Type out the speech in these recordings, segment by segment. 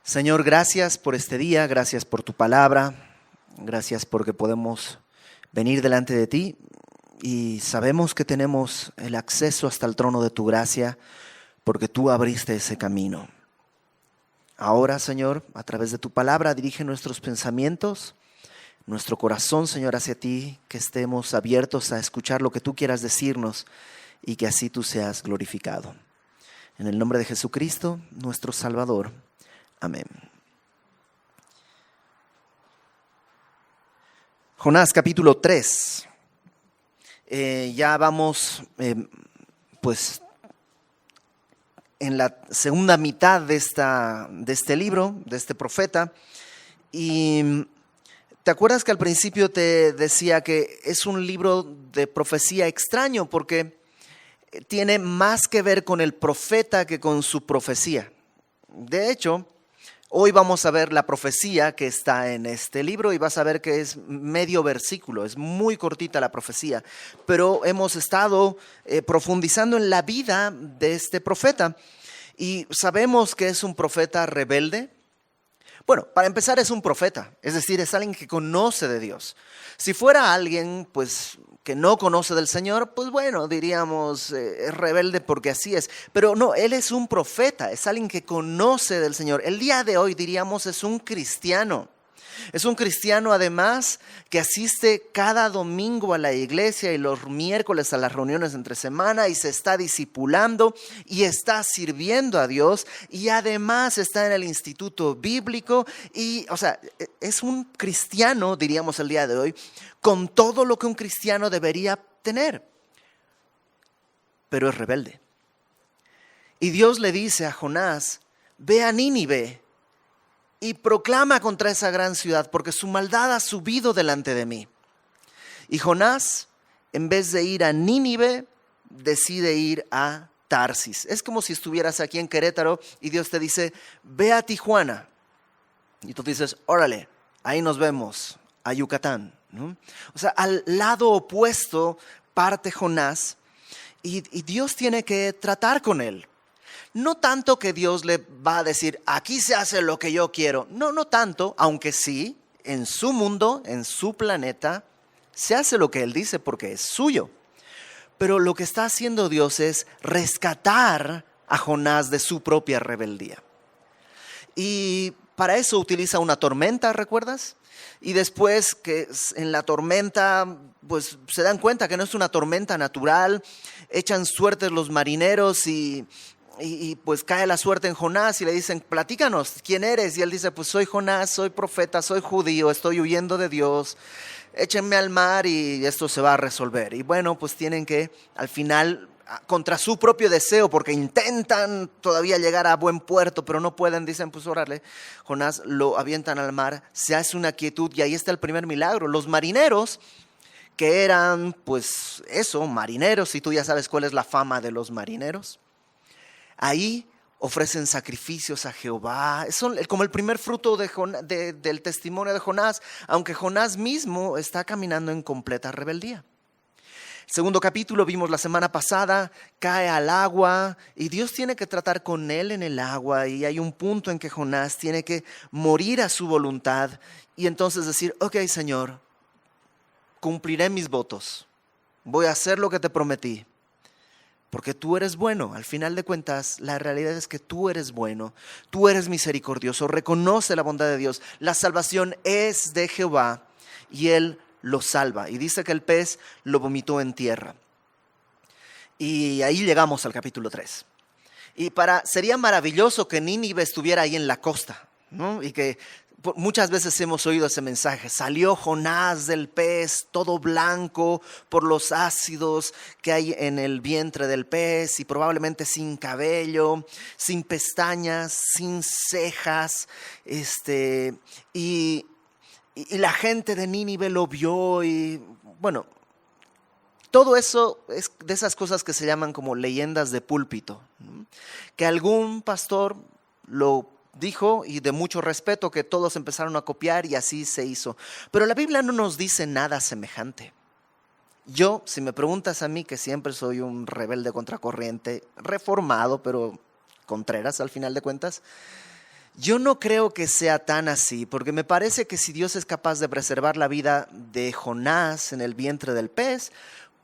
Señor, gracias por este día, gracias por tu palabra, gracias porque podemos venir delante de ti y sabemos que tenemos el acceso hasta el trono de tu gracia porque tú abriste ese camino. Ahora, Señor, a través de tu palabra dirige nuestros pensamientos, nuestro corazón, Señor, hacia ti, que estemos abiertos a escuchar lo que tú quieras decirnos y que así tú seas glorificado. En el nombre de Jesucristo, nuestro Salvador. Amén. Jonás capítulo 3. Ya vamos pues en la segunda mitad de este libro, de este profeta. Y ¿te acuerdas que al principio te decía que es un libro de profecía extraño porque tiene más que ver con el profeta que con su profecía? De hecho, hoy vamos a ver la profecía que está en este libro y vas a ver que es medio versículo, es muy cortita la profecía, pero hemos estado profundizando en la vida de este profeta y sabemos que es un profeta rebelde. Bueno, para empezar es un profeta, es decir, es alguien que conoce de Dios. Si fuera alguien pues que no conoce del Señor, pues bueno, diríamos es rebelde porque así es. Pero no, él es un profeta, es alguien que conoce del Señor. El día de hoy diríamos es un cristiano. Es un cristiano además que asiste cada domingo a la iglesia y los miércoles a las reuniones entre semana y se está discipulando y está sirviendo a Dios y además está en el instituto bíblico y, o sea, es un cristiano, diríamos el día de hoy, con todo lo que un cristiano debería tener, pero es rebelde. Y Dios le dice a Jonás, ve a Nínive y proclama contra esa gran ciudad, porque su maldad ha subido delante de mí. Y Jonás, en vez de ir a Nínive, decide ir a Tarsis. Es como si estuvieras aquí en Querétaro y Dios te dice, ve a Tijuana. Y tú dices, órale, ahí nos vemos, a Yucatán, ¿no? O sea, al lado opuesto parte Jonás y Dios tiene que tratar con él. No tanto que Dios le va a decir, aquí se hace lo que yo quiero. No tanto, aunque sí, en su mundo, en su planeta, se hace lo que Él dice porque es suyo. Pero lo que está haciendo Dios es rescatar a Jonás de su propia rebeldía. Y para eso utiliza una tormenta, ¿recuerdas? Y después que en la tormenta, pues se dan cuenta que no es una tormenta natural, echan suertes los marineros y pues cae la suerte en Jonás y le dicen, platícanos, ¿quién eres? Y él dice, pues soy Jonás, soy profeta, soy judío, estoy huyendo de Dios, échenme al mar y esto se va a resolver. Y bueno, pues tienen que al final, contra su propio deseo, porque intentan todavía llegar a buen puerto, pero no pueden, dicen, pues órale, Jonás lo avientan al mar, se hace una quietud y ahí está el primer milagro. Los marineros, que eran pues eso, marineros, y tú ya sabes cuál es la fama de los marineros, ahí ofrecen sacrificios a Jehová. Es como el primer fruto del testimonio de Jonás, aunque Jonás mismo está caminando en completa rebeldía. El segundo capítulo vimos la semana pasada, cae al agua y Dios tiene que tratar con él en el agua y hay un punto en que Jonás tiene que morir a su voluntad y entonces decir, ok, Señor, cumpliré mis votos, voy a hacer lo que te prometí. Porque tú eres bueno, al final de cuentas, la realidad es que tú eres bueno, tú eres misericordioso, reconoce la bondad de Dios. La salvación es de Jehová y Él lo salva. Y dice que el pez lo vomitó en tierra. Y ahí llegamos al capítulo 3. Y sería maravilloso que Nínive estuviera ahí en la costa, ¿no? Y que muchas veces hemos oído ese mensaje, salió Jonás del pez todo blanco por los ácidos que hay en el vientre del pez y probablemente sin cabello, sin pestañas, sin cejas, y la gente de Nínive lo vio y bueno, todo eso es de esas cosas que se llaman como leyendas de púlpito, ¿no? Que algún pastor lo dijo y de mucho respeto que todos empezaron a copiar y así se hizo. Pero la Biblia no nos dice nada semejante. Yo, si me preguntas a mí, que siempre soy un rebelde contracorriente, reformado, pero contreras al final de cuentas, Yo no creo que sea tan así, porque me parece que si Dios es capaz de preservar la vida de Jonás en el vientre del pez,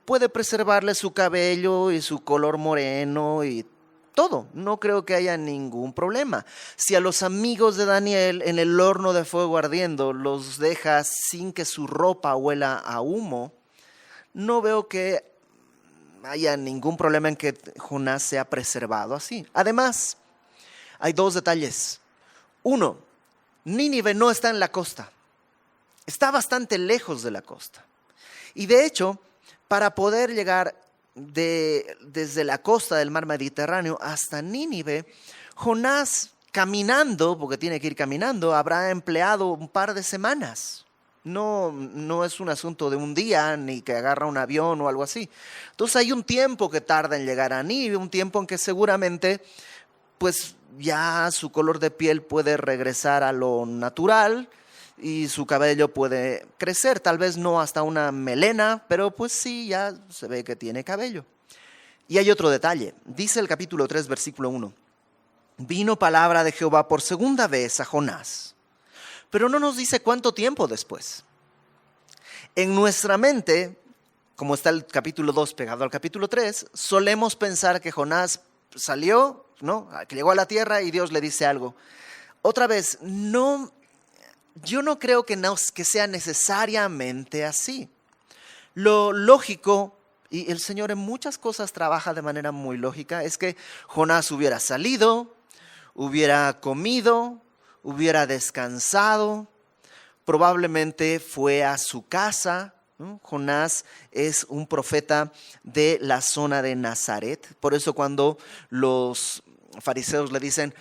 puede preservarle su cabello y su color moreno y todo. No creo que haya ningún problema. Si a los amigos de Daniel en el horno de fuego ardiendo los deja sin que su ropa huela a humo, no veo que haya ningún problema en que Jonás sea preservado así. Además, hay dos detalles. Uno, Nínive no está en la costa, está bastante lejos de la costa. Y de hecho, para poder llegar desde la costa del mar Mediterráneo hasta Nínive, Jonás caminando, porque tiene que ir caminando, habrá empleado un par de semanas. No es un asunto de un día, ni que agarra un avión o algo así. Entonces hay un tiempo que tarda en llegar a Nínive, un tiempo en que seguramente pues ya su color de piel puede regresar a lo natural y su cabello puede crecer, tal vez no hasta una melena, pero pues sí, ya se ve que tiene cabello. Y hay otro detalle, dice el capítulo 3, versículo 1, vino palabra de Jehová por segunda vez a Jonás, pero no nos dice cuánto tiempo después. En nuestra mente, como está el capítulo 2 pegado al capítulo 3, solemos pensar que Jonás salió, ¿no?, que llegó a la tierra y Dios le dice algo. Otra vez, yo no creo que sea necesariamente así. Lo lógico, y el Señor en muchas cosas trabaja de manera muy lógica, es que Jonás hubiera salido, hubiera comido, hubiera descansado, probablemente fue a su casa, ¿no? Jonás es un profeta de la zona de Nazaret. Por eso cuando los fariseos le dicen,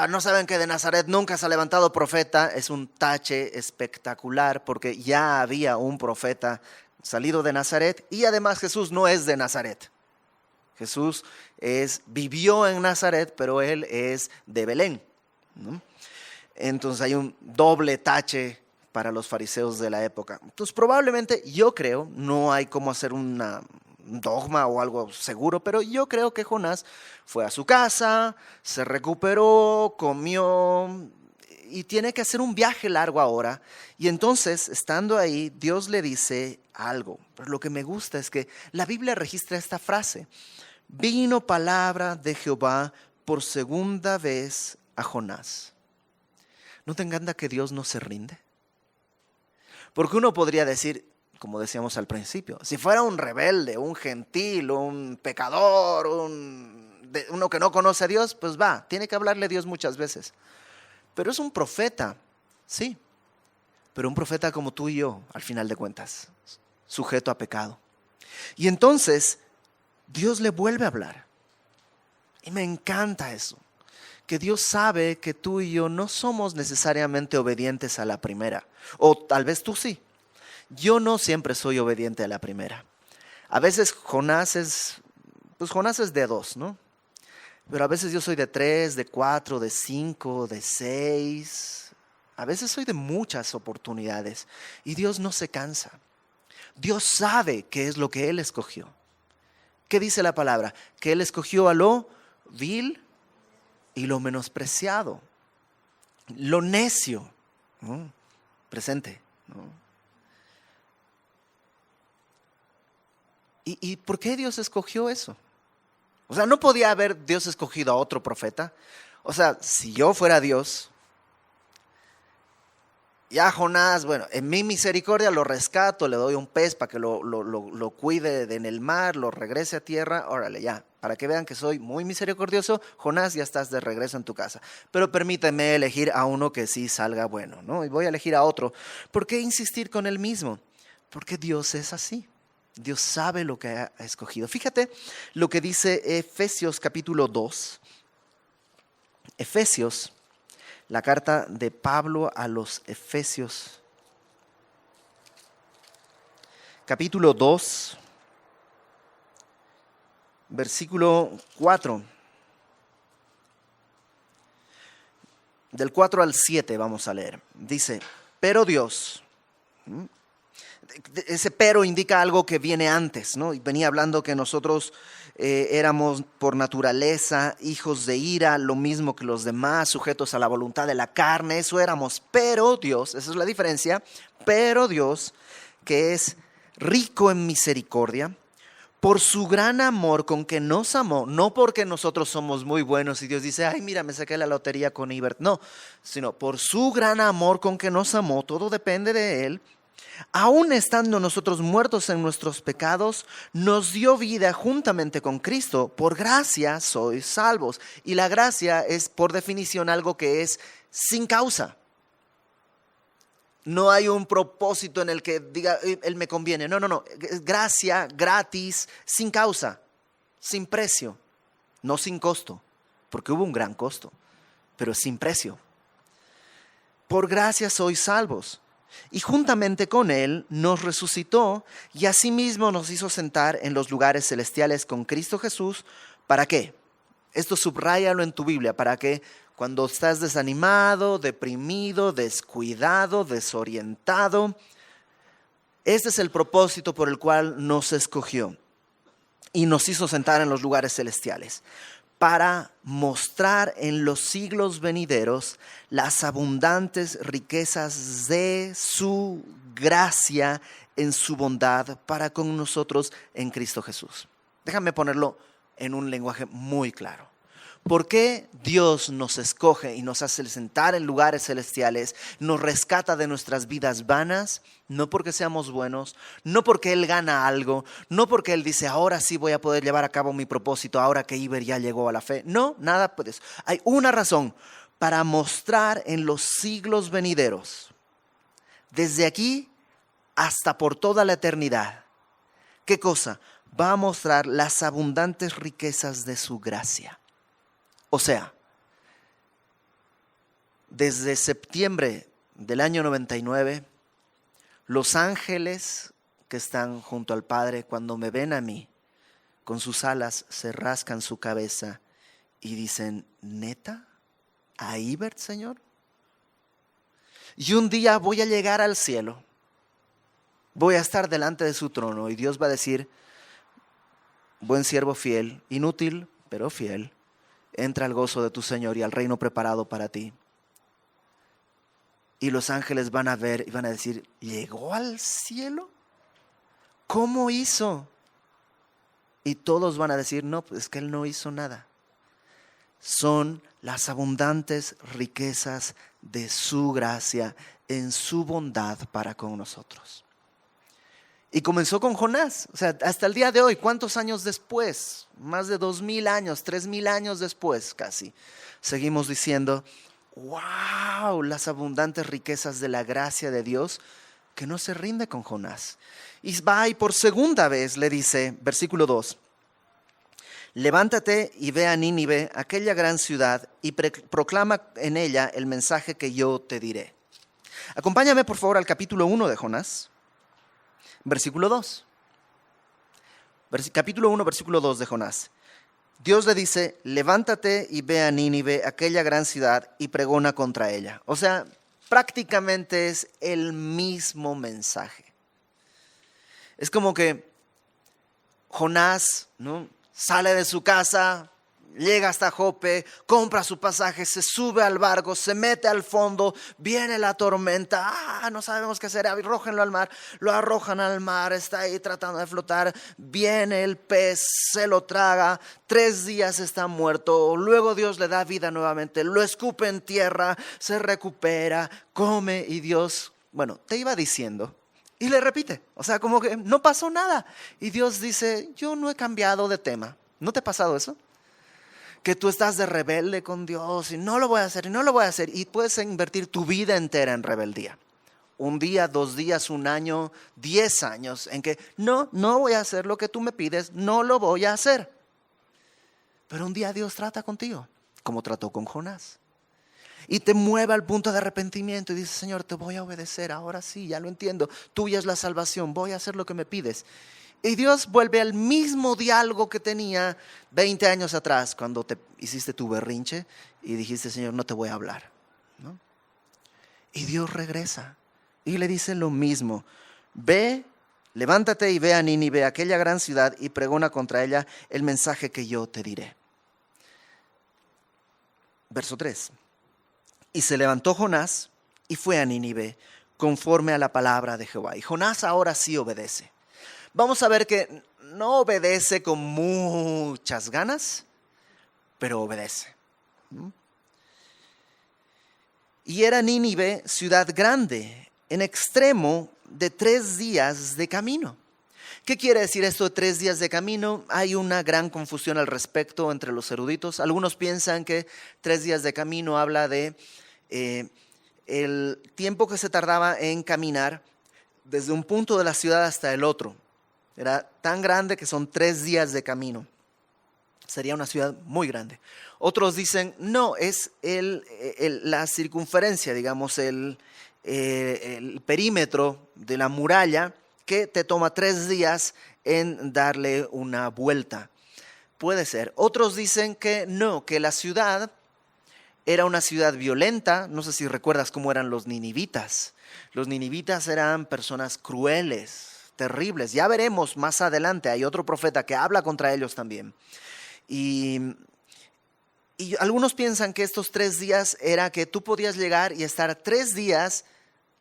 no saben que de Nazaret nunca se ha levantado profeta, es un tache espectacular, porque ya había un profeta salido de Nazaret y además Jesús no es de Nazaret. Jesús vivió en Nazaret, pero él es de Belén, ¿no? Entonces hay un doble tache para los fariseos de la época. Entonces probablemente, yo creo, no hay cómo hacer un dogma o algo seguro, pero yo creo que Jonás fue a su casa, se recuperó, comió y tiene que hacer un viaje largo ahora. Y entonces, estando ahí, Dios le dice algo. Pero lo que me gusta es que la Biblia registra esta frase: vino palabra de Jehová por segunda vez a Jonás. ¿No te encanta que Dios no se rinde? Porque uno podría decir, como decíamos al principio, si fuera un rebelde, un gentil, un pecador, uno que no conoce a Dios, pues tiene que hablarle a Dios muchas veces. Pero es un profeta, sí, pero un profeta como tú y yo, al final de cuentas, sujeto a pecado. Y entonces, Dios le vuelve a hablar. Y me encanta eso, que Dios sabe que tú y yo no somos necesariamente obedientes a la primera. O tal vez tú sí. Yo no siempre soy obediente a la primera. A veces Jonás es de 2, ¿no? Pero a veces yo soy de 3, de 4, de 5, de 6. A veces soy de muchas oportunidades. Y Dios no se cansa. Dios sabe qué es lo que Él escogió. ¿Qué dice la palabra? Que Él escogió a lo vil y lo menospreciado, lo necio, ¿no? Presente, ¿no? ¿Y por qué Dios escogió eso? O sea, ¿no podía haber Dios escogido a otro profeta? O sea, si yo fuera Dios, ya Jonás, bueno, en mi misericordia lo rescato, le doy un pez para que lo cuide en el mar, lo regrese a tierra, órale, ya, para que vean que soy muy misericordioso, Jonás, ya estás de regreso en tu casa. Pero permíteme elegir a uno que sí salga bueno, ¿no? Y voy a elegir a otro. ¿Por qué insistir con el mismo? Porque Dios es así. Dios sabe lo que ha escogido. Fíjate lo que dice Efesios capítulo 2. Efesios, la carta de Pablo a los Efesios, capítulo 2, versículo 4. Del 4 al 7 vamos a leer. Dice, pero Dios... Ese pero indica algo que viene antes, ¿no? Y venía hablando que nosotros éramos por naturaleza hijos de ira, lo mismo que los demás, sujetos a la voluntad de la carne, eso éramos. Pero Dios, esa es la diferencia, pero Dios, que es rico en misericordia, por su gran amor con que nos amó, no porque nosotros somos muy buenos y Dios dice, ay, mira, me saqué la lotería con Ibert, no, sino por su gran amor con que nos amó, todo depende de Él. Aun estando nosotros muertos en nuestros pecados, nos dio vida juntamente con Cristo. Por gracia sois salvos. Y la gracia es, por definición, algo que es sin causa. No hay un propósito en el que diga, Él me conviene. No. Es gracia, gratis, sin causa, sin precio, no sin costo, porque hubo un gran costo, pero sin precio. Por gracia sois salvos. Y juntamente con Él nos resucitó y asimismo nos hizo sentar en los lugares celestiales con Cristo Jesús. ¿Para qué? Esto subráyalo en tu Biblia, para que cuando estás desanimado, deprimido, descuidado, desorientado, este es el propósito por el cual nos escogió y nos hizo sentar en los lugares celestiales, para mostrar en los siglos venideros las abundantes riquezas de su gracia en su bondad para con nosotros en Cristo Jesús. Déjame ponerlo en un lenguaje muy claro. ¿Por qué Dios nos escoge y nos hace sentar en lugares celestiales, nos rescata de nuestras vidas vanas? No porque seamos buenos, no porque Él gana algo, no porque Él dice, ahora sí voy a poder llevar a cabo mi propósito, ahora que Iber ya llegó a la fe. No, nada de eso. Hay una razón, para mostrar en los siglos venideros, desde aquí hasta por toda la eternidad. ¿Qué cosa? Va a mostrar las abundantes riquezas de su gracia. O sea, desde septiembre del año 99, los ángeles que están junto al Padre, cuando me ven a mí, con sus alas se rascan su cabeza y dicen, ¿neta? ¿A Ibert, Señor? Y un día voy a llegar al cielo, voy a estar delante de su trono y Dios va a decir, buen siervo fiel, inútil, pero fiel. Entra al gozo de tu Señor y al reino preparado para ti. Y los ángeles van a ver y van a decir, ¿llegó al cielo? ¿Cómo hizo? Y todos van a decir, no, pues es que Él no hizo nada. Son las abundantes riquezas de su gracia en su bondad para con nosotros. Y comenzó con Jonás, o sea, hasta el día de hoy, ¿cuántos años después? Más de 2000 años, 3000 años después casi. Seguimos diciendo, wow, las abundantes riquezas de la gracia de Dios, que no se rinde con Jonás. Y va y por segunda vez le dice, versículo 2, levántate y ve a Nínive, aquella gran ciudad, y proclama en ella el mensaje que yo te diré. Acompáñame por favor al capítulo 1 de Jonás. Versículo 2. Capítulo 1, versículo 2 de Jonás. Dios le dice, levántate y ve a Nínive, aquella gran ciudad, y pregona contra ella. O sea, prácticamente es el mismo mensaje. Es como que Jonás, ¿no?, sale de su casa, llega hasta Jope, compra su pasaje, se sube al barco, se mete al fondo, viene la tormenta, no sabemos qué hacer, arrójenlo al mar, lo arrojan al mar, está ahí tratando de flotar, viene el pez, se lo traga, 3 días está muerto, luego Dios le da vida nuevamente, lo escupe en tierra, se recupera, come y Dios, bueno, te iba diciendo. Y le repite, o sea, como que no pasó nada. Y Dios dice, yo no he cambiado de tema. ¿No te ha pasado eso? Que tú estás de rebelde con Dios y no lo voy a hacer y no lo voy a hacer. Y puedes invertir tu vida entera en rebeldía. 1 día, 2 días, 1 año, 10 años en que no voy a hacer lo que tú me pides, no lo voy a hacer. Pero un día Dios trata contigo, como trató con Jonás. Y te mueve al punto de arrepentimiento y dices, Señor, te voy a obedecer, ahora sí, ya lo entiendo. Tuya es la salvación, voy a hacer lo que me pides. Y Dios vuelve al mismo diálogo que tenía 20 años atrás, cuando te hiciste tu berrinche y dijiste, Señor, no te voy a hablar, ¿no? Y Dios regresa y le dice lo mismo. Ve, levántate y ve a Nínive, aquella gran ciudad, y pregona contra ella el mensaje que yo te diré. Verso 3. Y se levantó Jonás y fue a Nínive, conforme a la palabra de Jehová. Y Jonás ahora sí obedece. Vamos a ver que no obedece con muchas ganas, pero obedece. Y era Nínive ciudad grande, en extremo de 3 días de camino. ¿Qué quiere decir esto de 3 días de camino? Hay una gran confusión al respecto entre los eruditos. Algunos piensan que 3 días de camino habla de el tiempo que se tardaba en caminar desde un punto de la ciudad hasta el otro. Era tan grande que son 3 días de camino. Sería una ciudad muy grande. Otros dicen, no, es la circunferencia, digamos, el perímetro de la muralla que te toma 3 días en darle una vuelta. Puede ser. Otros dicen que no, que la ciudad era una ciudad violenta. No sé si recuerdas cómo eran los ninivitas. Los ninivitas eran personas crueles, terribles. Ya veremos más adelante, hay otro profeta que habla contra ellos también. Y algunos piensan que estos 3 días era que tú podías llegar y estar 3 días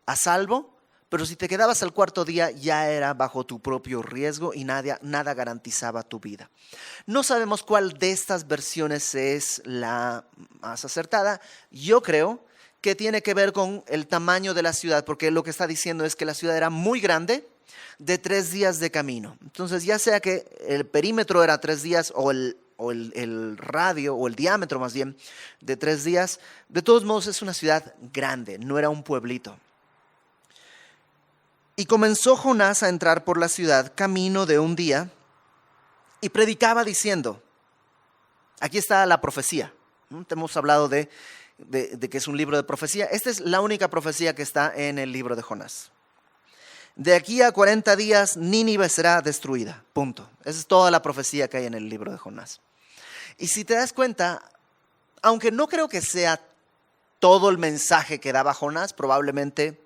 a salvo, pero si te quedabas al 4.º día ya era bajo tu propio riesgo y nada garantizaba tu vida. No sabemos cuál de estas versiones es la más acertada. Yo creo que tiene que ver con el tamaño de la ciudad, porque lo que está diciendo es que la ciudad era muy grande, de 3 días de camino. Entonces, ya sea que el perímetro era 3 días o el radio, o el diámetro más bien, de 3 días, de todos modos es una ciudad grande, no era un pueblito. Y comenzó Jonás a entrar por la ciudad camino de un día y predicaba diciendo, aquí está la profecía. Te hemos hablado de que es un libro de profecía. Esta es la única profecía que está en el libro de Jonás. De aquí a 40 días Nínive será destruida, punto. Esa es toda la profecía que hay en el libro de Jonás. Y si te das cuenta, aunque no creo que sea todo el mensaje que daba Jonás, probablemente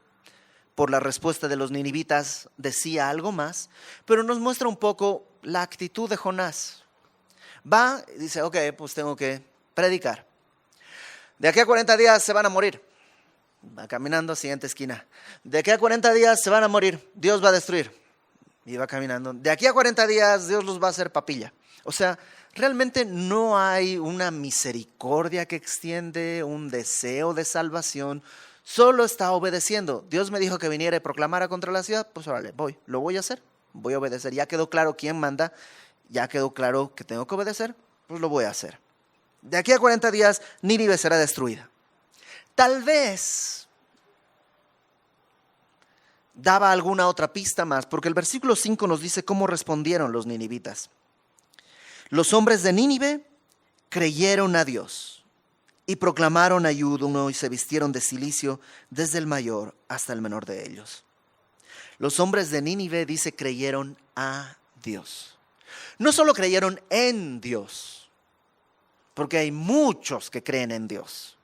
por la respuesta de los ninivitas decía algo más, pero nos muestra un poco la actitud de Jonás. Va y dice, ok, pues tengo que predicar. De aquí a 40 días se van a morir. Va caminando, siguiente esquina. De aquí a 40 días se van a morir, Dios va a destruir. Y va caminando. De aquí a 40 días Dios los va a hacer papilla. O sea, realmente no hay una misericordia que extiende, un deseo de salvación. Solo está obedeciendo. Dios me dijo que viniera y proclamara contra la ciudad, pues órale, lo voy a hacer, voy a obedecer. Ya quedó claro quién manda, ya quedó claro que tengo que obedecer, pues lo voy a hacer. De aquí a 40 días Nínive será destruida. Tal vez daba alguna otra pista más, porque el versículo 5 nos dice cómo respondieron los ninivitas. Los hombres de Nínive creyeron a Dios y proclamaron ayuno y se vistieron de cilicio desde el mayor hasta el menor de ellos. Los hombres de Nínive, dice, creyeron a Dios. No solo creyeron en Dios, porque hay muchos que creen en Dios.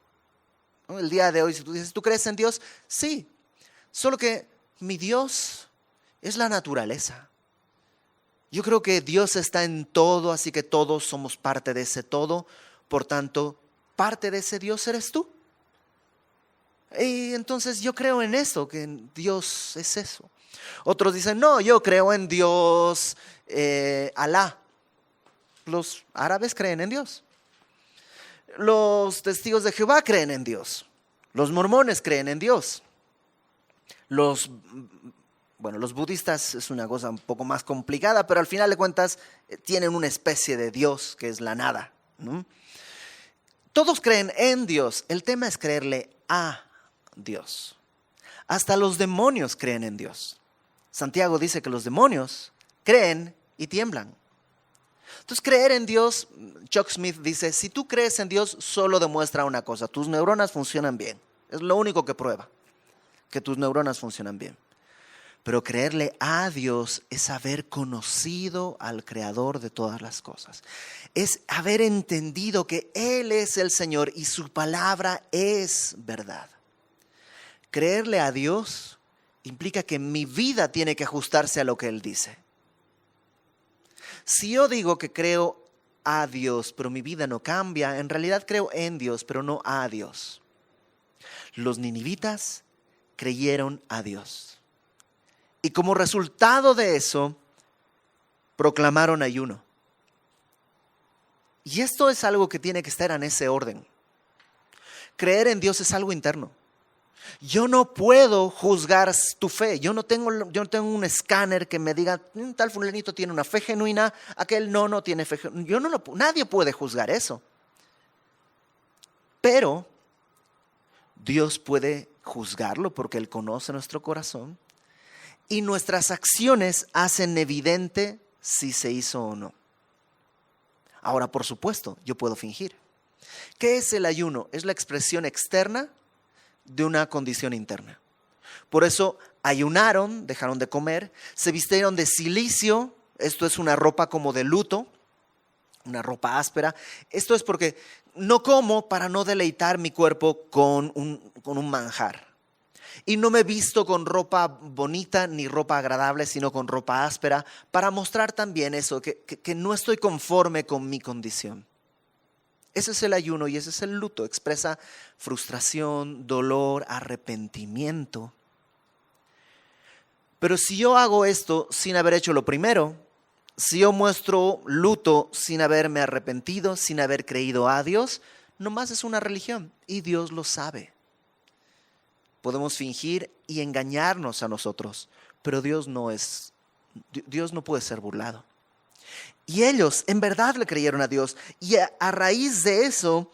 El día de hoy, si tú dices, ¿tú crees en Dios? Sí, solo que mi Dios es la naturaleza. Yo creo que Dios está en todo, así que todos somos parte de ese todo. Por tanto, parte de ese Dios eres tú. Y entonces yo creo en esto, que Dios es eso. Otros dicen, no, yo creo en Dios, Alá. Los árabes creen en Dios. Los testigos de Jehová creen en Dios. Los mormones creen en Dios. Los budistas es una cosa un poco más complicada, pero al final de cuentas tienen una especie de Dios que es la nada, ¿no? Todos creen en Dios. El tema es creerle a Dios. Hasta los demonios creen en Dios. Santiago dice que los demonios creen y tiemblan. Entonces, creer en Dios, Chuck Smith dice, si tú crees en Dios, solo demuestra una cosa, tus neuronas funcionan bien. Es lo único que prueba, que tus neuronas funcionan bien. Pero creerle a Dios es haber conocido al Creador de todas las cosas. Es haber entendido que Él es el Señor y su palabra es verdad. Creerle a Dios implica que mi vida tiene que ajustarse a lo que Él dice. Si yo digo que creo a Dios, pero mi vida no cambia, en realidad creo en Dios, pero no a Dios. Los ninivitas creyeron a Dios. Y como resultado de eso, proclamaron ayuno. Y esto es algo que tiene que estar en ese orden. Creer en Dios es algo interno. Yo no puedo juzgar tu fe. Yo no tengo un escáner que me diga, tal fulanito tiene una fe genuina, aquel no tiene fe genuina. Nadie puede juzgar eso. Pero Dios puede juzgarlo porque Él conoce nuestro corazón. Y nuestras acciones hacen evidente si se hizo o no. Ahora, por supuesto, yo puedo fingir. ¿Qué es el ayuno? Es la expresión externa de una condición interna. Por eso ayunaron, dejaron de comer, se vistieron de cilicio, esto es una ropa como de luto, una ropa áspera. Esto es porque no como para no deleitar mi cuerpo con un manjar. Y no me visto con ropa bonita ni ropa agradable, sino con ropa áspera, para mostrar también eso, que no estoy conforme con mi condición. Ese es el ayuno y ese es el luto. Expresa frustración, dolor, arrepentimiento. Pero si yo hago esto sin haber hecho lo primero, si yo muestro luto sin haberme arrepentido, sin haber creído a Dios, nomás es una religión y Dios lo sabe. Podemos fingir y engañarnos a nosotros, pero Dios no puede ser burlado. Y ellos en verdad le creyeron a Dios y a raíz de eso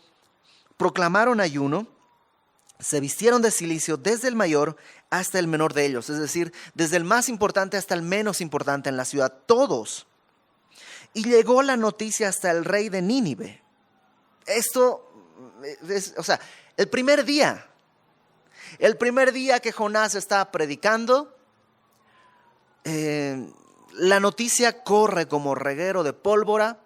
proclamaron ayuno, se vistieron de cilicio desde el mayor hasta el menor de ellos, es decir, desde el más importante hasta el menos importante en la ciudad, todos. Y llegó la noticia hasta el rey de Nínive. Esto es, el primer día que Jonás estaba predicando, la noticia corre como reguero de pólvora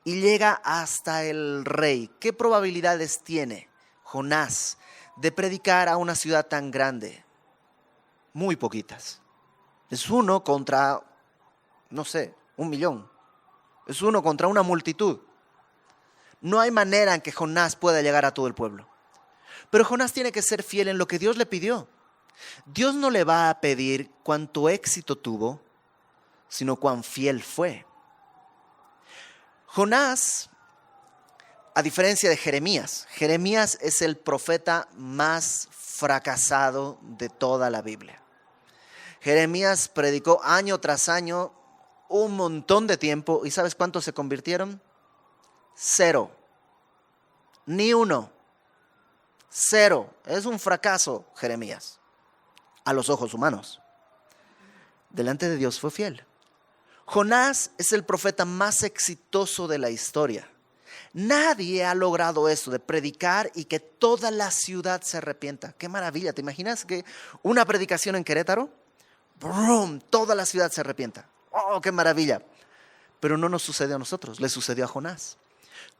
y llega hasta el rey. ¿Qué probabilidades tiene Jonás de predicar a una ciudad tan grande? Muy poquitas. Es 1 contra, 1,000,000. Es 1 contra una multitud. No hay manera en que Jonás pueda llegar a todo el pueblo. Pero Jonás tiene que ser fiel en lo que Dios le pidió. Dios no le va a pedir cuánto éxito tuvo, sino cuán fiel fue. Jonás, a diferencia de Jeremías es el profeta más fracasado de toda la Biblia. Jeremías predicó año tras año un montón de tiempo y ¿sabes cuántos se convirtieron? 0. Ni 1. 0. Es un fracaso Jeremías a los ojos humanos. Delante de Dios fue fiel. Jonás es el profeta más exitoso de la historia. Nadie ha logrado eso de predicar y que toda la ciudad se arrepienta. ¡Qué maravilla! ¿Te imaginas que una predicación en Querétaro? ¡Brum! Toda la ciudad se arrepienta. ¡Oh, qué maravilla! Pero no nos sucedió a nosotros, le sucedió a Jonás.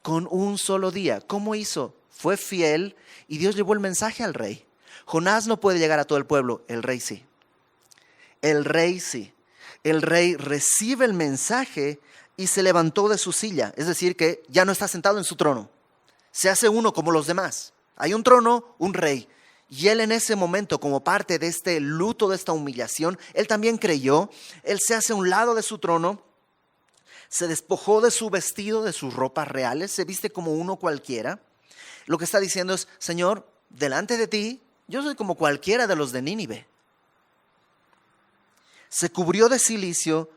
Con un solo día. ¿Cómo hizo? Fue fiel y Dios llevó el mensaje al rey. Jonás no puede llegar a todo el pueblo, el rey sí. El rey sí. El rey recibe el mensaje y se levantó de su silla. Es decir, que ya no está sentado en su trono. Se hace uno como los demás. Hay un trono, un rey. Y él en ese momento, como parte de este luto, de esta humillación, él también creyó. Él se hace a un lado de su trono. Se despojó de su vestido, de sus ropas reales. Se viste como uno cualquiera. Lo que está diciendo es, Señor, delante de ti, yo soy como cualquiera de los de Nínive. Se cubrió de cilicio,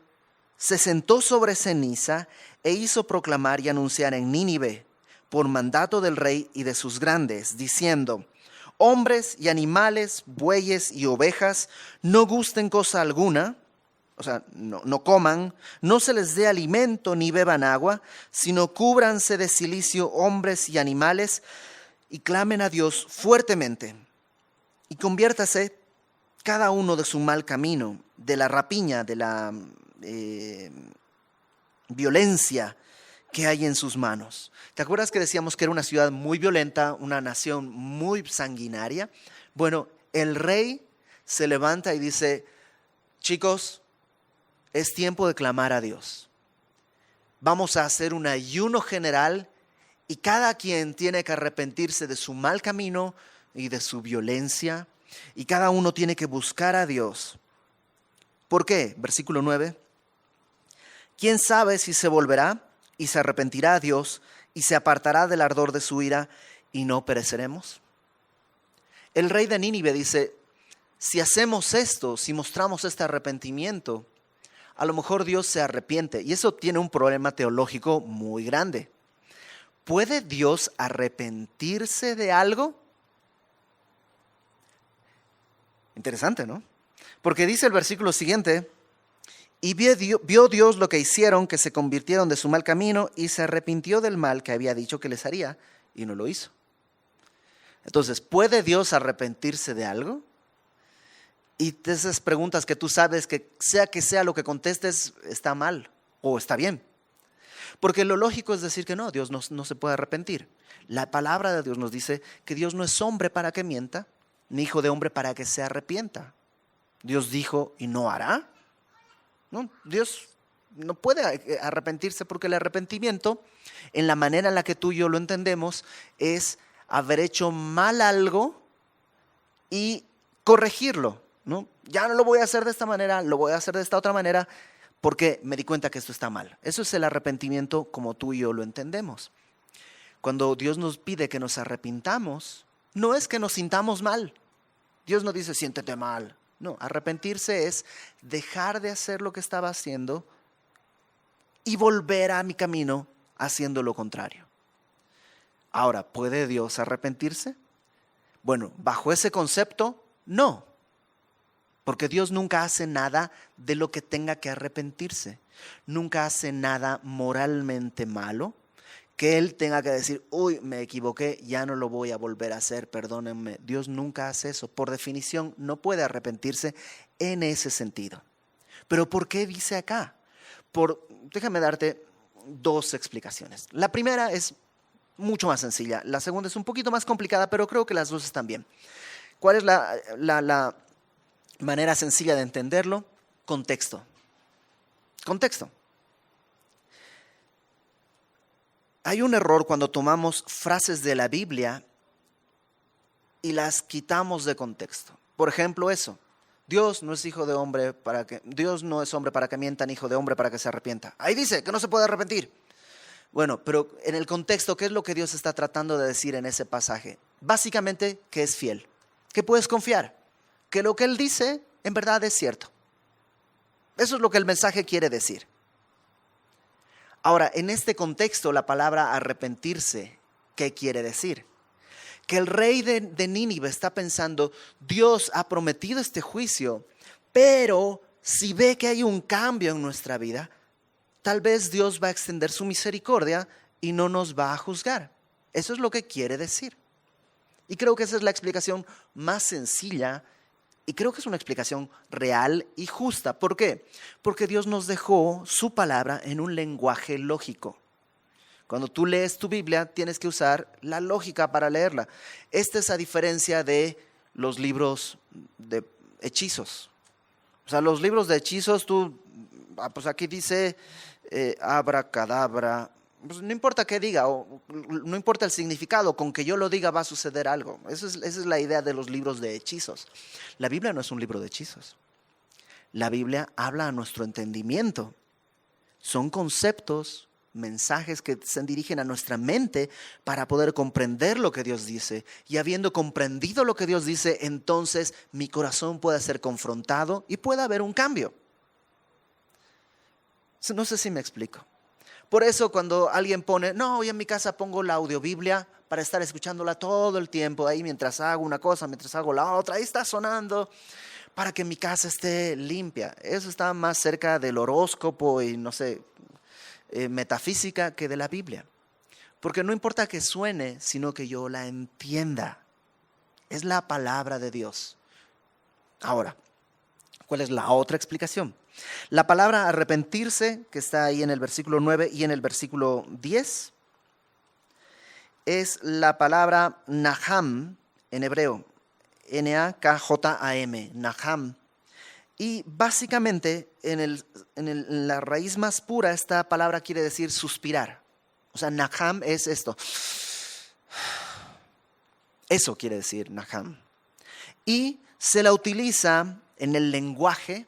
se sentó sobre ceniza e hizo proclamar y anunciar en Nínive, por mandato del rey y de sus grandes, diciendo: hombres y animales, bueyes y ovejas, no gusten cosa alguna, no coman, no se les dé alimento ni beban agua, sino cúbranse de cilicio hombres y animales y clamen a Dios fuertemente y conviértase cada uno de su mal camino, de la rapiña, de la violencia que hay en sus manos. ¿Te acuerdas que decíamos que era una ciudad muy violenta, una nación muy sanguinaria? Bueno, el rey se levanta y dice, chicos, es tiempo de clamar a Dios. Vamos a hacer un ayuno general y cada quien tiene que arrepentirse de su mal camino y de su violencia. Y cada uno tiene que buscar a Dios. ¿Por qué? Versículo 9. ¿Quién sabe si se volverá y se arrepentirá a Dios y se apartará del ardor de su ira y no pereceremos? El rey de Nínive dice, si hacemos esto, si mostramos este arrepentimiento, a lo mejor Dios se arrepiente. Y eso tiene un problema teológico muy grande. ¿Puede Dios arrepentirse de algo? Interesante, ¿no? Porque dice el versículo siguiente, y vio Dios lo que hicieron, que se convirtieron de su mal camino y se arrepintió del mal que había dicho que les haría y no lo hizo. Entonces, ¿puede Dios arrepentirse de algo? Y esas preguntas que tú sabes que sea lo que contestes, está mal o está bien. Porque lo lógico es decir que no, Dios no se puede arrepentir. La palabra de Dios nos dice que Dios no es hombre para que mienta, ni hijo de hombre para que se arrepienta. Dios dijo y no hará. No, Dios no puede arrepentirse porque el arrepentimiento, en la manera en la que tú y yo lo entendemos, es haber hecho mal algo y corregirlo, ¿no? Ya no lo voy a hacer de esta manera, lo voy a hacer de esta otra manera porque me di cuenta que esto está mal. Eso es el arrepentimiento como tú y yo lo entendemos. Cuando Dios nos pide que nos arrepintamos, no es que nos sintamos mal. Dios no dice siéntete mal. No, arrepentirse es dejar de hacer lo que estaba haciendo y volver a mi camino haciendo lo contrario. Ahora, ¿puede Dios arrepentirse? Bueno, bajo ese concepto, no. Porque Dios nunca hace nada de lo que tenga que arrepentirse. Nunca hace nada moralmente malo que Él tenga que decir, uy, me equivoqué, ya no lo voy a volver a hacer, perdónenme. Dios nunca hace eso. Por definición, no puede arrepentirse en ese sentido. ¿Pero por qué dice acá? Déjame darte dos explicaciones. La primera es mucho más sencilla. La segunda es un poquito más complicada, pero creo que las dos están bien. ¿Cuál es la manera sencilla de entenderlo? Contexto. Contexto. Hay un error cuando tomamos frases de la Biblia y las quitamos de contexto. Por ejemplo, eso. Dios no es hombre para que mienta, ni hijo de hombre para que se arrepienta. Ahí dice que no se puede arrepentir. Bueno, pero en el contexto, ¿qué es lo que Dios está tratando de decir en ese pasaje? Básicamente, que es fiel, que puedes confiar, que lo que Él dice en verdad es cierto. Eso es lo que el mensaje quiere decir. Ahora, en este contexto, la palabra arrepentirse, ¿qué quiere decir? Que el rey de Nínive está pensando, Dios ha prometido este juicio, pero si ve que hay un cambio en nuestra vida, tal vez Dios va a extender su misericordia y no nos va a juzgar. Eso es lo que quiere decir. Y creo que esa es la explicación más sencilla y creo que es una explicación real y justa. ¿Por qué? Porque Dios nos dejó su palabra en un lenguaje lógico. Cuando tú lees tu Biblia, tienes que usar la lógica para leerla. Esta es a diferencia de los libros de hechizos. O sea, los libros de hechizos, pues aquí dice abracadabra. Pues no importa qué diga, o no importa el significado, con que yo lo diga va a suceder algo. Esa es la idea de los libros de hechizos. La Biblia no es un libro de hechizos. La Biblia habla a nuestro entendimiento. Son conceptos, mensajes que se dirigen a nuestra mente para poder comprender lo que Dios dice. Y habiendo comprendido lo que Dios dice, entonces mi corazón puede ser confrontado y puede haber un cambio. No sé si me explico. Por eso cuando alguien pone, no, hoy en mi casa pongo la audiobiblia para estar escuchándola todo el tiempo, ahí mientras hago una cosa, mientras hago la otra, ahí está sonando para que mi casa esté limpia. Eso está más cerca del horóscopo y no sé, metafísica que de la Biblia. Porque no importa que suene, sino que yo la entienda. Es la palabra de Dios. Ahora, ¿cuál es la otra explicación? La palabra arrepentirse, que está ahí en el versículo 9 y en el versículo 10, es la palabra naham en hebreo. Nakham, Naham. Y básicamente en la raíz más pura esta palabra quiere decir suspirar. O sea, Naham es esto. Eso quiere decir Naham. Y se la utiliza en el lenguaje,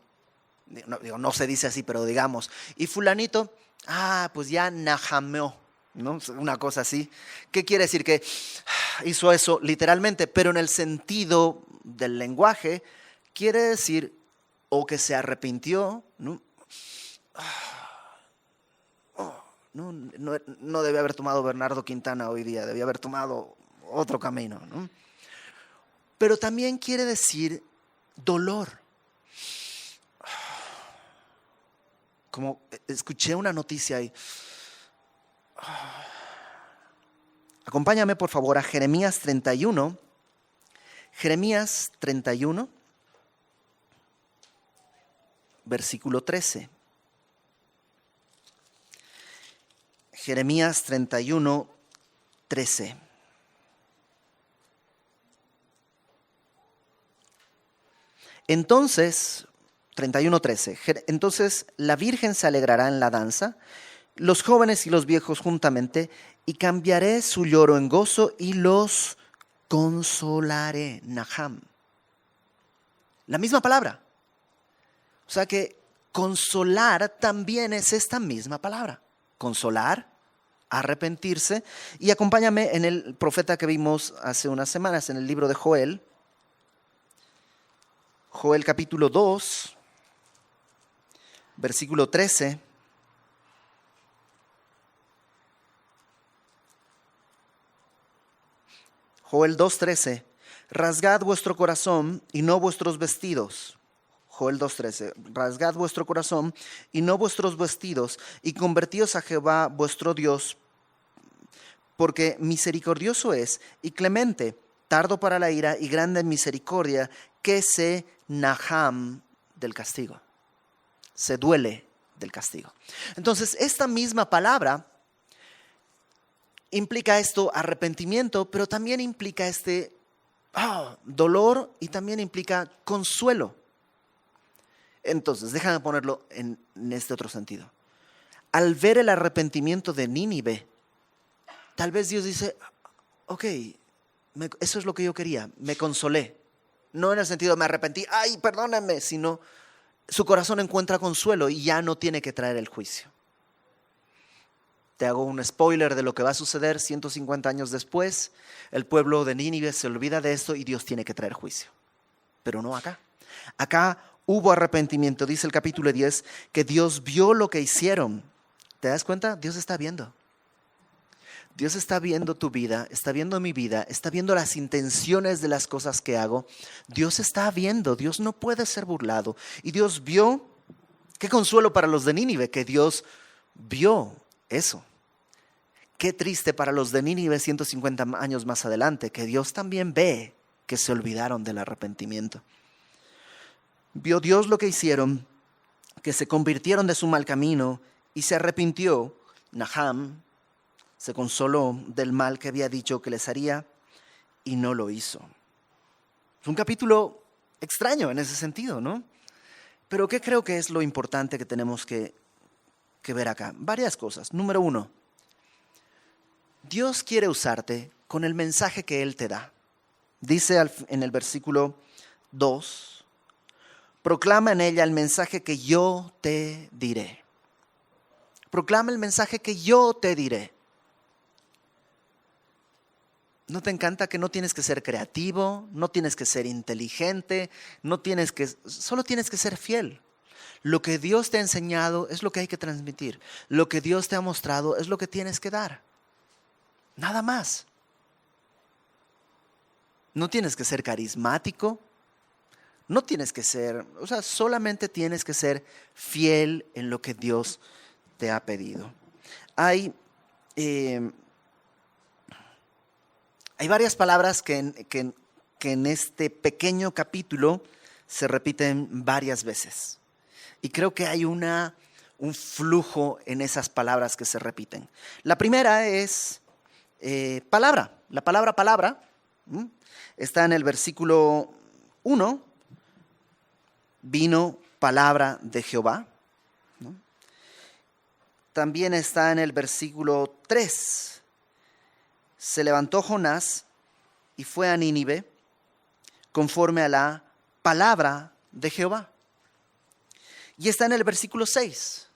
no se dice así, pero digamos, y fulanito, pues ya nahameó, ¿no? Una cosa así. ¿Qué quiere decir? Que hizo eso literalmente, pero en el sentido del lenguaje quiere decir o que se arrepintió, ¿no? No debía haber tomado Bernardo Quintana hoy día, debía haber tomado otro camino, ¿no? Pero también quiere decir dolor. Como escuché una noticia ahí. Acompáñame por favor a Jeremías 31. Jeremías 31, versículo 13. Jeremías 31, 13. Entonces, 31:13, entonces la Virgen se alegrará en la danza, los jóvenes y los viejos juntamente, y cambiaré su lloro en gozo y los consolaré. Naham. La misma palabra. O sea que consolar también es esta misma palabra. Consolar, arrepentirse. Y acompáñame en el profeta que vimos hace unas semanas, en el libro de Joel. Joel capítulo 2, versículo 13. Joel 2:13. Rasgad vuestro corazón y no vuestros vestidos. Joel 2:13. Rasgad vuestro corazón y no vuestros vestidos, y convertíos a Jehová vuestro Dios, porque misericordioso es y clemente, tardo para la ira y grande en misericordia, que se naham del castigo. Se duele del castigo. Entonces, esta misma palabra implica esto, arrepentimiento, pero también implica dolor y también implica consuelo. Entonces, déjame ponerlo en este otro sentido. Al ver el arrepentimiento de Nínive, tal vez Dios dice, ok, eso es lo que yo quería, me consolé. No en el sentido de me arrepentí, ay, perdóname, sino su corazón encuentra consuelo y ya no tiene que traer el juicio. Te hago un spoiler de lo que va a suceder 150 años después. El pueblo de Nínive se olvida de esto y Dios tiene que traer juicio. Pero no acá. Acá hubo arrepentimiento. Dice el capítulo 10 que Dios vio lo que hicieron. ¿Te das cuenta? Dios está viendo. Dios está viendo tu vida, está viendo mi vida, está viendo las intenciones de las cosas que hago. Dios está viendo, Dios no puede ser burlado. Y Dios vio, qué consuelo para los de Nínive, que Dios vio eso. Qué triste para los de Nínive 150 años más adelante, que Dios también ve que se olvidaron del arrepentimiento. Vio Dios lo que hicieron, que se convirtieron de su mal camino y se arrepintió. Naham se consoló del mal que había dicho que les haría y no lo hizo. Es un capítulo extraño en ese sentido, ¿no? Pero ¿qué creo que es lo importante que tenemos que ver acá? Varias cosas. Número 1, Dios quiere usarte con el mensaje que Él te da. Dice en el versículo 2, proclama en ella el mensaje que yo te diré. Proclama el mensaje que yo te diré. ¿No te encanta que no tienes que ser creativo, no tienes que ser inteligente, solo tienes que ser fiel? Lo que Dios te ha enseñado es lo que hay que transmitir. Lo que Dios te ha mostrado es lo que tienes que dar. Nada más. No tienes que ser carismático, no tienes que ser, solamente tienes que ser fiel en lo que Dios te ha pedido. Hay varias palabras que en este pequeño capítulo se repiten varias veces. Y creo que hay un flujo en esas palabras que se repiten. La primera es palabra. La palabra está en el versículo 1 vino palabra de Jehová, ¿no? También está en el versículo 3. Se levantó Jonás y fue a Nínive conforme a la palabra de Jehová. Y está en el versículo 6.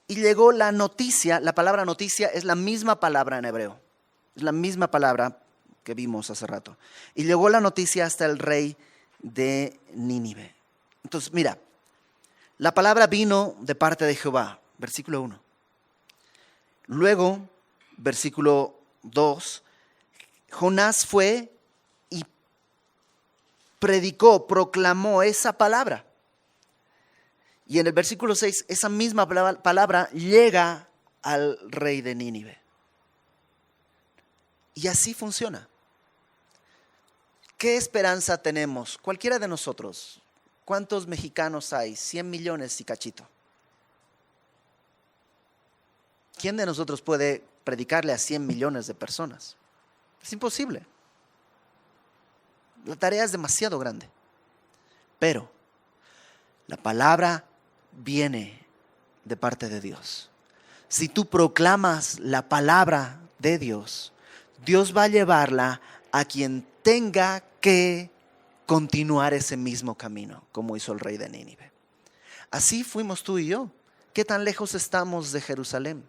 Y llegó la noticia, la palabra noticia es la misma palabra en hebreo. Es la misma palabra que vimos hace rato. Y llegó la noticia hasta el rey de Nínive. Entonces, mira, la palabra vino de parte de Jehová, versículo 1. Luego, versículo 2, Jonás fue y predicó, proclamó esa palabra. Y en el versículo 6, esa misma palabra llega al rey de Nínive. Y así funciona. ¿Qué esperanza tenemos? Cualquiera de nosotros. ¿Cuántos mexicanos hay? 100 millones y cachito. ¿Quién de nosotros puede predicarle a 100 millones de personas? Es imposible. La tarea es demasiado grande. Pero la palabra viene de parte de Dios. Si tú proclamas la palabra de Dios, Dios va a llevarla a quien tenga que continuar ese mismo camino, como hizo el rey de Nínive. Así fuimos tú y yo. ¿Qué tan lejos estamos de Jerusalén?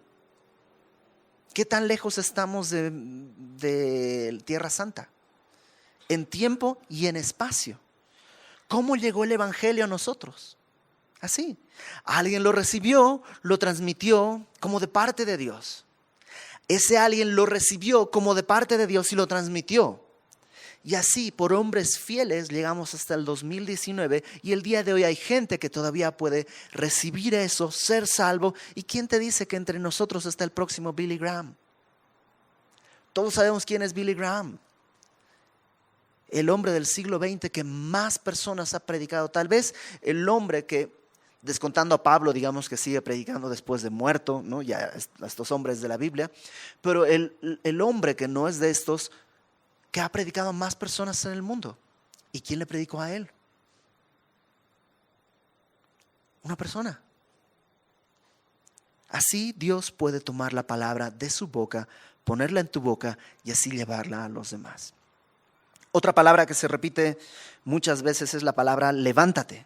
¿Qué tan lejos estamos de Tierra Santa? En tiempo y en espacio. ¿Cómo llegó el evangelio a nosotros? Así. Alguien lo recibió, lo transmitió como de parte de Dios. Ese alguien lo recibió como de parte de Dios y lo transmitió. Y así, por hombres fieles, llegamos hasta el 2019 y el día de hoy hay gente que todavía puede recibir eso, ser salvo. ¿Y quién te dice que entre nosotros está el próximo Billy Graham? Todos sabemos quién es Billy Graham. El hombre del siglo XX que más personas ha predicado. Tal vez el hombre que, descontando a Pablo, digamos que sigue predicando después de muerto, ¿no? Ya estos hombres de la Biblia. Pero el hombre que no es de estos, que ha predicado a más personas en el mundo. ¿Y quién le predicó a él? Una persona. Así Dios puede tomar la palabra de su boca, ponerla en tu boca y así llevarla a los demás. Otra palabra que se repite muchas veces es la palabra levántate.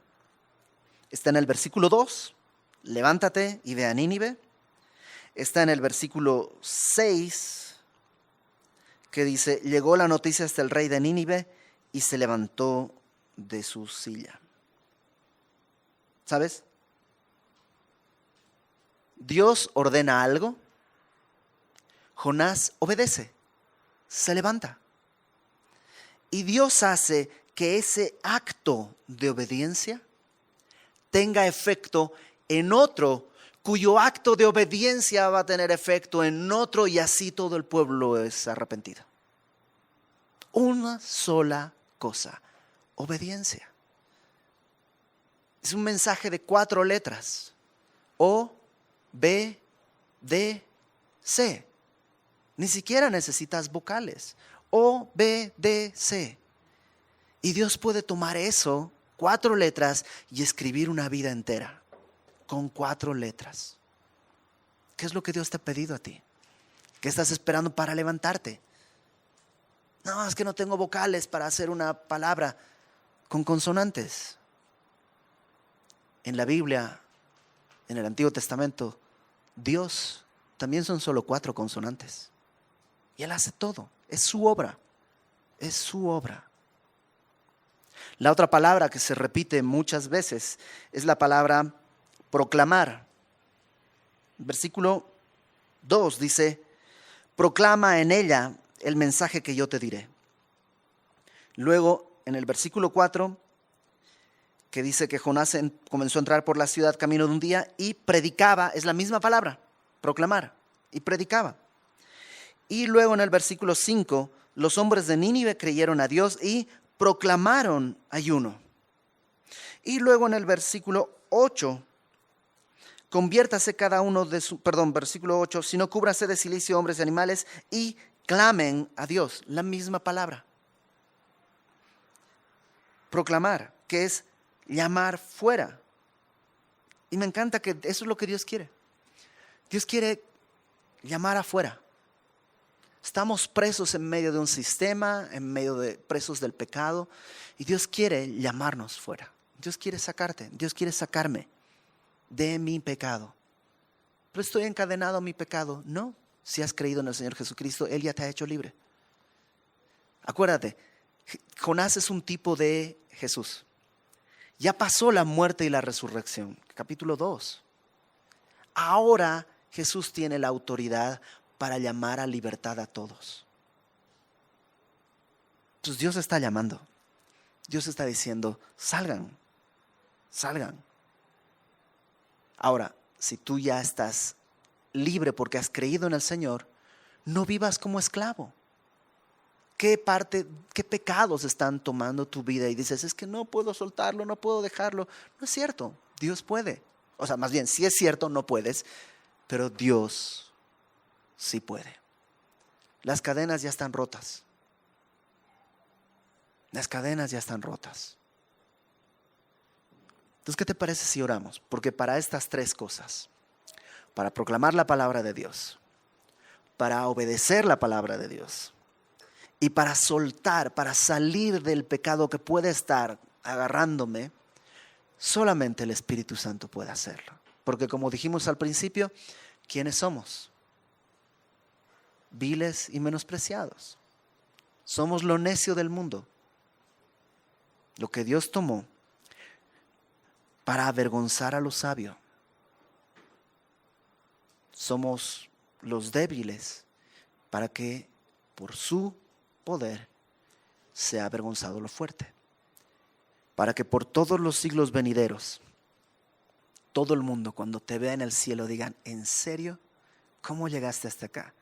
Está en el versículo 2, levántate y ve a Nínive. Está en el versículo 6, que dice, llegó la noticia hasta el rey de Nínive y se levantó de su silla. ¿Sabes? Dios ordena algo, Jonás obedece, se levanta. Y Dios hace que ese acto de obediencia tenga efecto en otro, cuyo acto de obediencia va a tener efecto en otro y así todo el pueblo es arrepentido. Una sola cosa, obediencia. Es un mensaje de 4 letras. O, B, D, C. Ni siquiera necesitas vocales. O, B, D, C. Y Dios puede tomar eso, 4 letras, y escribir una vida entera con 4 letras. ¿Qué es lo que Dios te ha pedido a ti? ¿Qué estás esperando para levantarte? No, es que no tengo vocales para hacer una palabra con consonantes. En la Biblia, en el Antiguo Testamento, Dios también son solo 4 consonantes. Y Él hace todo. Es su obra. Es su obra. La otra palabra que se repite muchas veces es la palabra proclamar. Versículo 2 dice, proclama en ella el mensaje que yo te diré. Luego, en el versículo 4, que dice que Jonás comenzó a entrar por la ciudad camino de un día y predicaba, es la misma palabra, proclamar, y predicaba. Y luego en el versículo 5, los hombres de Nínive creyeron a Dios y proclamaron ayuno. Y luego en el versículo 8, conviértase cada uno de su, versículo 8, si no cúbrase de cilicio hombres y animales y clamen a Dios, la misma palabra. proclamar, que es llamar fuera. Y me encanta que eso es lo que Dios quiere. Dios quiere llamar afuera. Estamos presos en medio de un sistema, en medio de presos del pecado, y Dios quiere llamarnos fuera. Dios quiere sacarte, Dios quiere sacarme de mi pecado. Pero estoy encadenado a mi pecado. No, si has creído en el Señor Jesucristo, Él ya te ha hecho libre. Acuérdate, Jonás es un tipo de Jesús. Ya pasó la muerte y la resurrección. Capítulo 2. Ahora Jesús tiene la autoridad para llamar a libertad a todos. Entonces Dios está llamando. Dios está diciendo, salgan, salgan. Ahora, si tú ya estás libre porque has creído en el Señor, no vivas como esclavo. ¿Qué pecados están tomando tu vida? Y dices, es que no puedo soltarlo, no puedo dejarlo. No es cierto, Dios puede. O sea, más bien, sí es cierto, no puedes, pero Dios sí puede. Las cadenas ya están rotas. Las cadenas ya están rotas. Entonces, ¿qué te parece si oramos? Porque para estas tres cosas, para proclamar la palabra de Dios, para obedecer la palabra de Dios y para soltar, para salir del pecado que puede estar agarrándome, solamente el Espíritu Santo puede hacerlo. Porque como dijimos al principio, ¿quiénes somos? Viles y menospreciados. Somos lo necio del mundo. Lo que Dios tomó para avergonzar a los sabios. Somos los débiles para que por su poder sea avergonzado lo fuerte. Para que por todos los siglos venideros, todo el mundo cuando te vea en el cielo digan, ¿en serio? ¿Cómo llegaste hasta acá?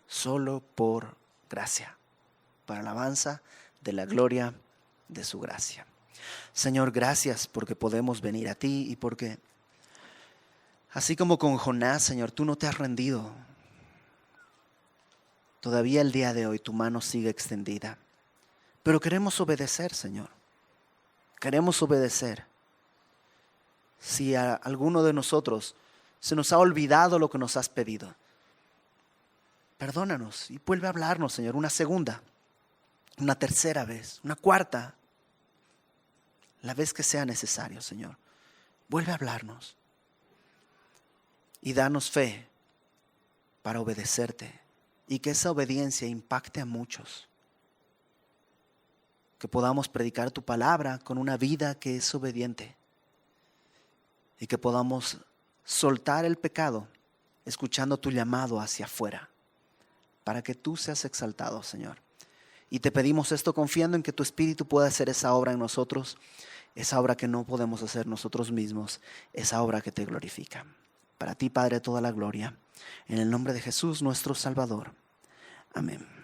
Solo por gracia, para alabanza de la gloria de su gracia. Señor, gracias porque podemos venir a ti y porque, así como con Jonás, Señor, tú no te has rendido. Todavía el día de hoy tu mano sigue extendida. Pero queremos obedecer, Señor. Queremos obedecer. Si a alguno de nosotros se nos ha olvidado lo que nos has pedido, perdónanos y vuelve a hablarnos, Señor, una segunda, una tercera vez, una cuarta, la vez que sea necesario, Señor. Vuelve a hablarnos y danos fe para obedecerte y que esa obediencia impacte a muchos. Que podamos predicar tu palabra con una vida que es obediente y que podamos soltar el pecado escuchando tu llamado hacia afuera para que tú seas exaltado, Señor. Y te pedimos esto confiando en que tu Espíritu pueda hacer esa obra en nosotros, esa obra que no podemos hacer nosotros mismos, esa obra que te glorifica. Para ti, Padre, toda la gloria. En el nombre de Jesús, nuestro Salvador. Amén.